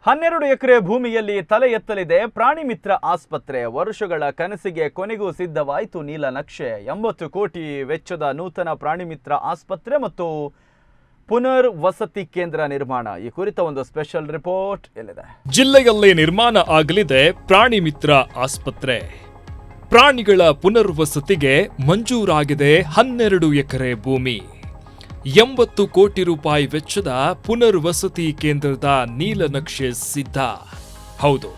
12 ಎಕರೆ ಭೂಮಿಯಲ್ಲಿ ತಲೆ ಎತ್ತಲಿದೆ ಪ್ರಾಣಿ ಮಿತ್ರ ಆಸ್ಪತ್ರೆ. ವರ್ಷಗಳ ಕನಸಿಗೆ ಕೊನೆಗೂ ಸಿದ್ಧವಾಯಿತು ನೀಲನಕ್ಷೆ. 80 ಕೋಟಿ ವೆಚ್ಚದ ನೂತನ ಪ್ರಾಣಿ ಮಿತ್ರ ಆಸ್ಪತ್ರೆ ಮತ್ತು ಪುನರ್ ವಸತಿ ಕೇಂದ್ರ ನಿರ್ಮಾಣ. ಈ ಕುರಿತ ಒಂದು ಸ್ಪೆಷಲ್ ರಿಪೋರ್ಟ್ ಇಲ್ಲಿದೆ. ಜಿಲ್ಲೆಯಲ್ಲಿ ನಿರ್ಮಾಣ ಆಗಲಿದೆ ಪ್ರಾಣಿ ಮಿತ್ರ ಆಸ್ಪತ್ರೆ. ಪ್ರಾಣಿಗಳ ಪುನರ್ವಸತಿಗೆ ಮಂಜೂರಾಗಿದೆ 12 ಎಕರೆ ಭೂಮಿ. 80 ಕೋಟಿ ರೂಪಾಯಿ ವೆಚ್ಚದ ಪುನರ್ವಸತಿ ಕೇಂದ್ರದ ನೀಲನಕ್ಷೆ ಸಿದ್ಧ. ಹೌದು,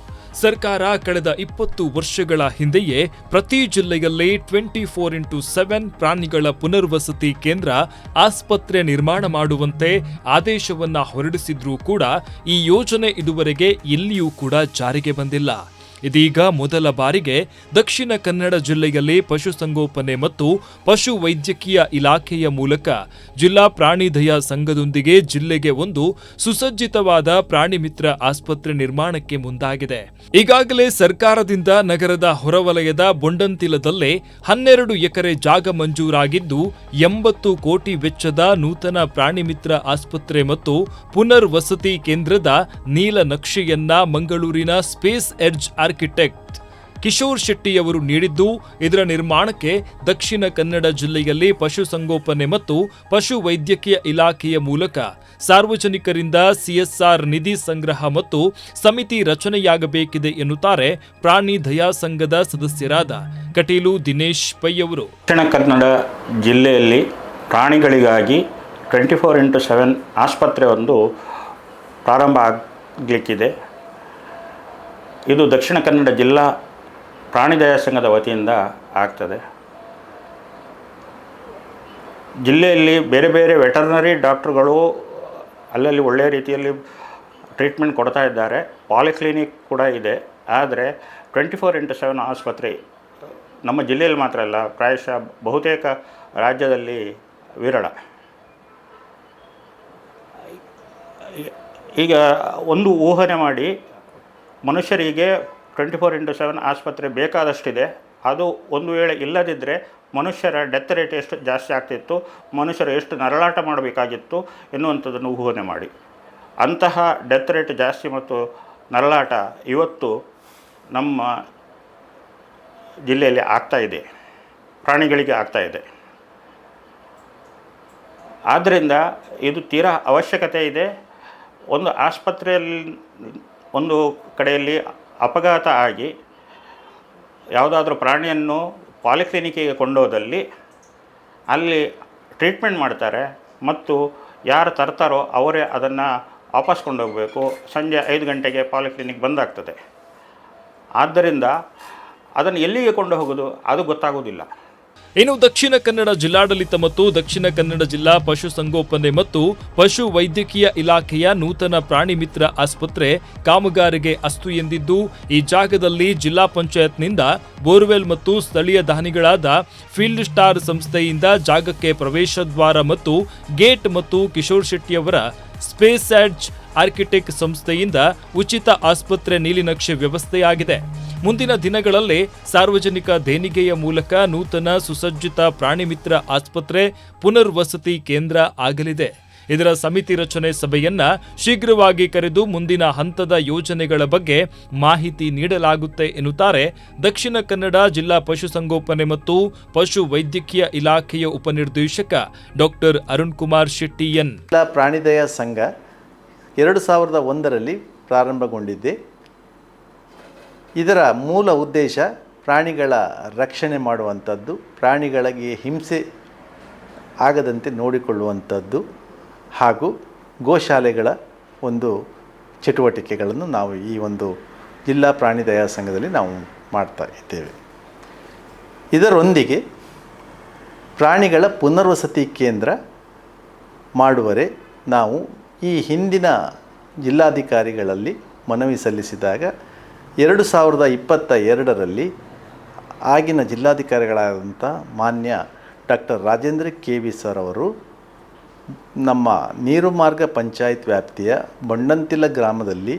ಸರ್ಕಾರ ಕಳೆದ 20 ವರ್ಷಗಳ ಹಿಂದೆಯೇ ಪ್ರತಿ ಜಿಲ್ಲೆಯಲ್ಲಿ 24x7 ಪ್ರಾಣಿಗಳ ಪುನರ್ವಸತಿ ಕೇಂದ್ರ ಆಸ್ಪತ್ರೆ ನಿರ್ಮಾಣ ಮಾಡುವಂತೆ ಆದೇಶವನ್ನ ಹೊರಡಿಸಿದ್ರೂ ಕೂಡ ಈ ಯೋಜನೆ ಇದುವರೆಗೆ ಎಲ್ಲಿಯೂ ಕೂಡ ಜಾರಿಗೆ ಬಂದಿಲ್ಲ. ಇದೀಗ ಮೊದಲ ಬಾರಿಗೆ ದಕ್ಷಿಣ ಕನ್ನಡ ಜಿಲ್ಲೆಯಲ್ಲಿ ಪಶುಸಂಗೋಪನೆ ಮತ್ತು ಪಶು ವೈದ್ಯಕೀಯ ಇಲಾಖೆಯ ಮೂಲಕ ಜಿಲ್ಲಾ ಪ್ರಾಣಿ ದಯಾ ಸಂಘದೊಂದಿಗೆ ಜಿಲ್ಲೆಗೆ ಒಂದು ಸುಸಜ್ಜಿತವಾದ ಪ್ರಾಣಿ ಮಿತ್ರ ಆಸ್ಪತ್ರೆ ನಿರ್ಮಾಣಕ್ಕೆ ಮುಂದಾಗಿದೆ. ಈಗಾಗಲೇ ಸರ್ಕಾರದಿಂದ ನಗರದ ಹೊರವಲಯದ ಬೊಂಡಂತಿಲದಲ್ಲೇ 12 ಎಕರೆ ಜಾಗ ಮಂಜೂರಾಗಿದ್ದು 80 ಕೋಟಿ ವೆಚ್ಚದ ನೂತನ ಪ್ರಾಣಿ ಮಿತ್ರ ಆಸ್ಪತ್ರೆ ಮತ್ತು ಪುನರ್ ವಸತಿ ಕೇಂದ್ರದ ನೀಲನಕ್ಷೆಯನ್ನ ಮಂಗಳೂರಿನ ಸ್ಪೇಸ್ ಎಡ್ಜ್ ಆರ್ಕಿಟೆಕ್ಟ್ ಕಿಶೋರ್ ಶೆಟ್ಟಿಯವರು ನೀಡಿದ್ದು, ಇದರ ನಿರ್ಮಾಣಕ್ಕೆ ದಕ್ಷಿಣ ಕನ್ನಡ ಜಿಲ್ಲೆಯಲ್ಲಿ ಪಶುಸಂಗೋಪನೆ ಮತ್ತು ಪಶು ವೈದ್ಯಕೀಯ ಇಲಾಖೆಯ ಮೂಲಕ ಸಾರ್ವಜನಿಕರಿಂದ ಸಿಎಸ್ಆರ್ ನಿಧಿ ಸಂಗ್ರಹ ಮತ್ತು ಸಮಿತಿ ರಚನೆಯಾಗಬೇಕಿದೆ ಎನ್ನುತ್ತಾರೆ ಪ್ರಾಣಿ ದಯಾ ಸಂಘದ ಸದಸ್ಯರಾದ ಕಟೀಲು ದಿನೇಶ್ ಪೈ ಅವರು. ದಕ್ಷಿಣ ಕನ್ನಡ ಜಿಲ್ಲೆಯಲ್ಲಿ ಪ್ರಾಣಿಗಳಿಗಾಗಿ 24x7 ಆಸ್ಪತ್ರೆ ಒಂದು ಪ್ರಾರಂಭ ಆಗಲಿಕ್ಕಿದೆ. ಇದು ದಕ್ಷಿಣ ಕನ್ನಡ ಜಿಲ್ಲಾ ಪ್ರಾಣಿ ದಯಾ ಸಂಘದ ವತಿಯಿಂದ ಆಗ್ತದೆ. ಜಿಲ್ಲೆಯಲ್ಲಿ ಬೇರೆ ಬೇರೆ ವೆಟರ್ನರಿ ಡಾಕ್ಟ್ರುಗಳು ಅಲ್ಲಲ್ಲಿ ಒಳ್ಳೆಯ ರೀತಿಯಲ್ಲಿ ಟ್ರೀಟ್ಮೆಂಟ್ ಕೊಡ್ತಾ ಇದ್ದಾರೆ. ಪಾಲಿಕ್ಲಿನಿಕ್ ಕೂಡ ಇದೆ. ಆದರೆ 24x7 ಆಸ್ಪತ್ರೆ ನಮ್ಮ ಜಿಲ್ಲೆಯಲ್ಲಿ ಮಾತ್ರ ಅಲ್ಲ, ಪ್ರಾಯಶಃ ಬಹುತೇಕ ರಾಜ್ಯದಲ್ಲಿ ವಿರಳ. ಈಗ ಒಂದು ಊಹನೆ ಮಾಡಿ, ಮನುಷ್ಯರಿಗೆ 24x7 ಆಸ್ಪತ್ರೆ ಬೇಕಾದಷ್ಟಿದೆ. ಅದು ಒಂದು ವೇಳೆ ಇಲ್ಲದಿದ್ದರೆ ಮನುಷ್ಯರ ಡೆತ್ ರೇಟ್ ಎಷ್ಟು ಜಾಸ್ತಿ ಆಗ್ತಿತ್ತು, ಮನುಷ್ಯರು ಎಷ್ಟು ನರಳಾಟ ಮಾಡಬೇಕಾಗಿತ್ತು ಎನ್ನುವಂಥದ್ದನ್ನು ಊಹನೆ ಮಾಡಿ. ಅಂತಹ ಡೆತ್ ರೇಟ್ ಜಾಸ್ತಿ ಮತ್ತು ನರಳಾಟ ಇವತ್ತು ನಮ್ಮ ಜಿಲ್ಲೆಯಲ್ಲಿ ಆಗ್ತಾಯಿದೆ, ಪ್ರಾಣಿಗಳಿಗೆ ಆಗ್ತಾಯಿದೆ. ಆದ್ದರಿಂದ ಇದು ತೀರಾ ಅವಶ್ಯಕತೆ ಇದೆ. ಒಂದು ಆಸ್ಪತ್ರೆಯಲ್ಲಿ ಒಂದು ಕಡೆಯಲ್ಲಿ ಅಪಘಾತ ಆಗಿ ಯಾವುದಾದ್ರೂ ಪ್ರಾಣಿಯನ್ನು ಪಾಲಿಕ್ಲಿನಿಕ್ಕಿಗೆ ಕೊಂಡೋದಲ್ಲಿ ಅಲ್ಲಿ ಟ್ರೀಟ್ಮೆಂಟ್ ಮಾಡ್ತಾರೆ ಮತ್ತು ಯಾರು ತರ್ತಾರೋ ಅವರೇ ಅದನ್ನು ವಾಪಸ್ ಕೊಂಡೋಗಬೇಕು. ಸಂಜೆ 5 ಗಂಟೆಗೆ ಪಾಲಿಕ್ಲಿನಿಕ್ ಬಂದಾಗ್ತದೆ. ಆದ್ದರಿಂದ ಅದನ್ನು ಎಲ್ಲಿಗೆ ಕೊಂಡು ಹೋಗೋದು ಅದು ಗೊತ್ತಾಗೋದಿಲ್ಲ. ಇನ್ನು ದಕ್ಷಿಣ ಕನ್ನಡ ಜಿಲ್ಲಾಡಳಿತ ಮತ್ತು ದಕ್ಷಿಣ ಕನ್ನಡ ಜಿಲ್ಲಾ ಪಶುಸಂಗೋಪನೆ ಮತ್ತು ಪಶು ವೈದ್ಯಕೀಯ ಇಲಾಖೆಯ ನೂತನ ಪ್ರಾಣಿ ಮಿತ್ರ ಆಸ್ಪತ್ರೆ ಕಾಮಗಾರಿಗೆ ಅಸ್ತು ಎಂದಿದ್ದು, ಈ ಜಾಗದಲ್ಲಿ ಜಿಲ್ಲಾ ಪಂಚಾಯತ್ನಿಂದ ಬೋರ್ವೆಲ್ ಮತ್ತು ಸ್ಥಳೀಯ ದಾನಿಗಳಾದ ಫೀಲ್ಡ್ ಸ್ಟಾರ್ ಸಂಸ್ಥೆಯಿಂದ ಜಾಗಕ್ಕೆ ಪ್ರವೇಶ ದ್ವಾರ ಮತ್ತು ಗೇಟ್ ಮತ್ತು ಕಿಶೋರ್ ಶೆಟ್ಟಿಯವರ ಸ್ಪೇಸ್ ಎಡ್ಜ್ ಆರ್ಕಿಟೆಕ್ಟ್ ಸಂಸ್ಥೆಯಿಂದ ಉಚಿತ ಆಸ್ಪತ್ರೆ ನೀಲಿನಕ್ಷೆ ವ್ಯವಸ್ಥೆಯಾಗಿದೆ. ಮುಂದಿನ ದಿನಗಳಲ್ಲಿ ಸಾರ್ವಜನಿಕ ದೇಣಿಗೆಯ ಮೂಲಕ ನೂತನ ಸುಸಜ್ಜಿತ ಪ್ರಾಣಿ ಮಿತ್ರ ಆಸ್ಪತ್ರೆ ಪುನರ್ವಸತಿ ಕೇಂದ್ರ ಆಗಲಿದೆ. ಇದರ ಸಮಿತಿ ರಚನೆ ಸಭೆಯನ್ನ ಶೀಘ್ರವಾಗಿ ಕರೆದು ಮುಂದಿನ ಹಂತದ ಯೋಜನೆಗಳ ಬಗ್ಗೆ ಮಾಹಿತಿ ನೀಡಲಾಗುತ್ತೆ ಎನ್ನುತ್ತಾರೆ ದಕ್ಷಿಣ ಕನ್ನಡ ಜಿಲ್ಲಾ ಪಶುಸಂಗೋಪನೆ ಮತ್ತು ಪಶು ವೈದ್ಯಕೀಯ ಇಲಾಖೆಯ ಉಪನಿರ್ದೇಶಕ ಡಾಕ್ಟರ್ ಅರುಣ್ ಕುಮಾರ್ ಶೆಟ್ಟಿ ಎನ್. ಪ್ರಾಣಿ ದಯಾ ಸಂಘ 2001ರಲ್ಲಿ ಪ್ರಾರಂಭಗೊಂಡಿದೆ. ಇದರ ಮೂಲ ಉದ್ದೇಶ ಪ್ರಾಣಿಗಳ ರಕ್ಷಣೆ ಮಾಡುವಂಥದ್ದು, ಪ್ರಾಣಿಗಳಿಗೆ ಹಿಂಸೆ ಆಗದಂತೆ ನೋಡಿಕೊಳ್ಳುವಂಥದ್ದು ಹಾಗೂ ಗೋಶಾಲೆಗಳ ಒಂದು ಚಟುವಟಿಕೆಗಳನ್ನು ನಾವು ಈ ಒಂದು ಜಿಲ್ಲಾ ಪ್ರಾಣಿ ದಯಾ ಸಂಘದಲ್ಲಿ ನಾವು ಮಾಡ್ತಾ ಇದ್ದೇವೆ. ಇದರೊಂದಿಗೆ ಪ್ರಾಣಿಗಳ ಪುನರ್ವಸತಿ ಕೇಂದ್ರ ಮಾಡುವರೆ ನಾವು ಈ ಹಿಂದಿನ ಜಿಲ್ಲಾಧಿಕಾರಿಗಳಲ್ಲಿ ಮನವಿ ಸಲ್ಲಿಸಿದಾಗ 2022ರಲ್ಲಿ ಆಗಿನ ಜಿಲ್ಲಾಧಿಕಾರಿಗಳಾದಂಥ ಮಾನ್ಯ ಡಾಕ್ಟರ್ ರಾಜೇಂದ್ರ ಕೆ.ವಿ. ಸರ್ ಅವರು ನಮ್ಮ ನೀರುಮಾರ್ಗ ಪಂಚಾಯತ್ ವ್ಯಾಪ್ತಿಯ ಬೊಂಡಂತಿಲ ಗ್ರಾಮದಲ್ಲಿ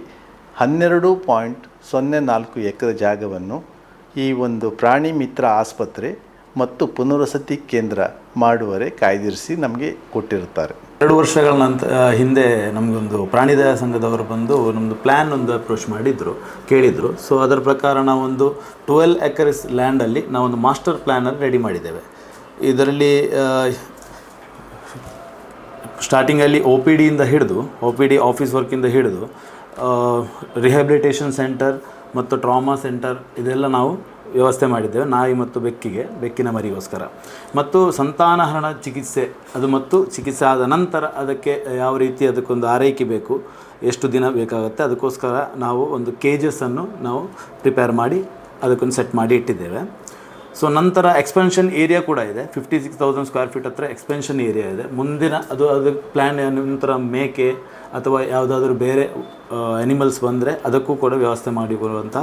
12.04 ಎಕರೆ ಜಾಗವನ್ನು ಈ ಒಂದು ಪ್ರಾಣಿ ಮಿತ್ರ ಆಸ್ಪತ್ರೆ ಮತ್ತು ಪುನರ್ವಸತಿ ಕೇಂದ್ರ ಮಾಡುವರೆ ಕಾಯ್ದಿರಿಸಿ ನಮಗೆ ಕೊಟ್ಟಿರುತ್ತಾರೆ. 2 ವರ್ಷಗಳ ಹಿಂದೆ ನಮಗೊಂದು ಪ್ರಾಣಿದಯಾ ಸಂಘದವರು ಬಂದು ನಮ್ಮದು ಪ್ಲ್ಯಾನ್ ಒಂದು ಅಪ್ರೋಚ್ ಕೇಳಿದರು. ಸೊ ಅದರ ಪ್ರಕಾರ ನಾವೊಂದು 12 ಎಕರ್ಸ್ ಲ್ಯಾಂಡಲ್ಲಿ ನಾವೊಂದು ಮಾಸ್ಟರ್ ಪ್ಲ್ಯಾನರ್ ರೆಡಿ ಮಾಡಿದ್ದೇವೆ. ಇದರಲ್ಲಿ ಸ್ಟಾರ್ಟಿಂಗಲ್ಲಿ OPD ಆಫೀಸ್ ವರ್ಕಿಂದ ಹಿಡಿದು ರಿಹ್ಯಾಬಿಲಿಟೇಷನ್ ಸೆಂಟರ್ ಮತ್ತು ಟ್ರಾಮಾ ಸೆಂಟರ್ ಇದೆಲ್ಲ ನಾವು ವ್ಯವಸ್ಥೆ ಮಾಡಿದ್ದೇವೆ, ನಾಯಿ ಮತ್ತು ಬೆಕ್ಕಿನ ಮರಿಗೋಸ್ಕರ. ಮತ್ತು ಸಂತಾನಹರಣ ಚಿಕಿತ್ಸೆ ಚಿಕಿತ್ಸೆ ಆದ ನಂತರ ಅದಕ್ಕೆ ಯಾವ ರೀತಿ ಅದಕ್ಕೊಂದು ಆರೈಕೆ ಬೇಕು, ಎಷ್ಟು ದಿನ ಬೇಕಾಗುತ್ತೆ, ಅದಕ್ಕೋಸ್ಕರ ನಾವು ಒಂದು ಕೇಜಸ್ಸನ್ನು ನಾವು ಪ್ರಿಪೇರ್ ಮಾಡಿ ಅದಕ್ಕೊಂದು ಸೆಟ್ ಮಾಡಿ ಇಟ್ಟಿದ್ದೇವೆ. ಸೊ ನಂತರ ಎಕ್ಸ್ಪೆನ್ಷನ್ ಏರಿಯಾ ಕೂಡ ಇದೆ, 56,000 ಸ್ಕ್ವೇರ್ ಫೀಟ್ ಹತ್ರ ಎಕ್ಸ್ಪೆನ್ಷನ್ ಏರಿಯಾ ಇದೆ. ಮುಂದಿನ ಅದು ಪ್ಲ್ಯಾನ್ ನಂತರ ಮೇಕೆ ಅಥವಾ ಯಾವುದಾದ್ರೂ ಬೇರೆ ಅನಿಮಲ್ಸ್ ಬಂದರೆ ಅದಕ್ಕೂ ಕೂಡ ವ್ಯವಸ್ಥೆ ಮಾಡಿಕೊಡುವಂಥ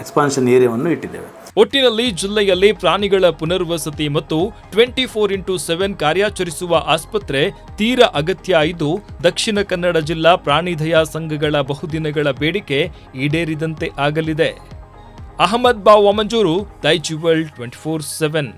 ಎಕ್ಸ್ಪಾನ್ಷನ್ ಏರಿಯಾವನ್ನು ಇಟ್ಟಿದ್ದೇವೆ. ಒಟ್ಟಿನಲ್ಲಿ ಜಿಲ್ಲೆಯಲ್ಲಿ ಪ್ರಾಣಿಗಳ ಪುನರ್ವಸತಿ ಮತ್ತು 24x7 ಕಾರ್ಯಾಚರಿಸುವ ಆಸ್ಪತ್ರೆ ತೀರಾ ಅಗತ್ಯ ಇದ್ದು, ದಕ್ಷಿಣ ಕನ್ನಡ ಜಿಲ್ಲಾ ಪ್ರಾಣಿದಯಾ ಸಂಘಗಳ ಬಹುದಿನಗಳ ಬೇಡಿಕೆ ಈಡೇರಿದಂತೆ ಆಗಲಿದೆ. ಅಹಮದ್ ಬಾವ್ ಮಂಜೂರು, ದೈಜ್ ವರ್ಲ್ಡ್ 24/7.